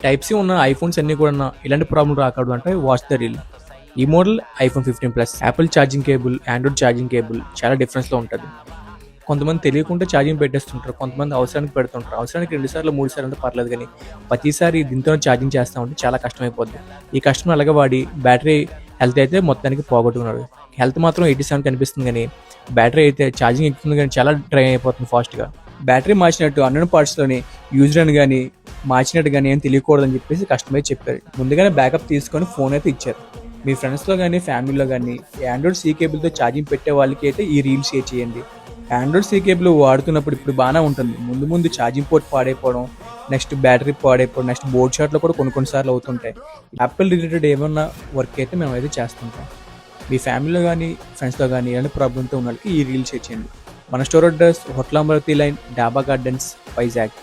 Type C ఉన్న iPhones అన్నీ కూడా ఇలాంటి ప్రాబ్లం రాకూడదు అంటే వాచ్ ద రీల్. ఈ model iPhone 15 plus. Apple charging cable, Android charging cable చాలా డిఫరెన్స్లో ఉంటుంది. కొంతమంది తెలియకుండా ఛార్జింగ్ పెట్టేస్తుంటారు, కొంతమంది అవసరానికి పెడుతుంటారు. అవసరానికి 2 సార్లు 3 సార్లు అంటే పర్లేదు, కానీ ప్రతిసారి దీంతో ఛార్జింగ్ చేస్తూ ఉంటే చాలా కష్టమైపోద్ది. ఈ కష్టం అలాగే వాడి బ్యాటరీ హెల్త్ అయితే మొత్తానికి పోగొట్టుకున్నాడు. హెల్త్ మాత్రం 87 కనిపిస్తుంది, కానీ బ్యాటరీ అయితే ఛార్జింగ్ ఎక్కుతుంది కానీ చాలా డ్రై అయిపోతుంది ఫాస్ట్గా. బ్యాటరీ మార్చినట్టు అన్నోన్ పార్ట్స్లోని యూజ్డ్ అని కానీ మార్చినట్టు కానీ ఏం తెలియకూడదని చెప్పేసి కస్టమైజ్ చెప్పారు. ముందుగానే బ్యాకప్ తీసుకొని ఫోన్ అయితే ఇచ్చారు. మీ ఫ్రెండ్స్లో కానీ ఫ్యామిలీలో కానీ ఆండ్రాయిడ్ సి కేబుల్తో ఛార్జింగ్ పెట్టే వాళ్ళకి అయితే ఈ రీల్ షేర్ చేయండి. ఆండ్రాయిడ్ సి కేబుల్ వాడుతున్నప్పుడు ఇప్పుడు బాగానే ఉంటుంది, ముందు ఛార్జింగ్ పోర్ట్ పాడైపోవడం, నెక్స్ట్ బ్యాటరీ పాడైపోవడం, నెక్స్ట్ బోర్డ్ షాట్లో కూడా కొన్నిసార్లు అవుతుంటాయి. యాపిల్ రిలేటెడ్ ఏమన్నా వర్క్ అయితే మేము అయితే చేస్తుంటాం. మీ ఫ్యామిలీలో కానీ ఫ్రెండ్స్లో కానీ ఎలాంటి ప్రాబ్లంతో ఉన్న వాళ్ళకి ఈ రీల్ షేర్ చేయండి. మన store address hotel Amaravati line, డాబా గార్డెన్స్, వైజాగ్.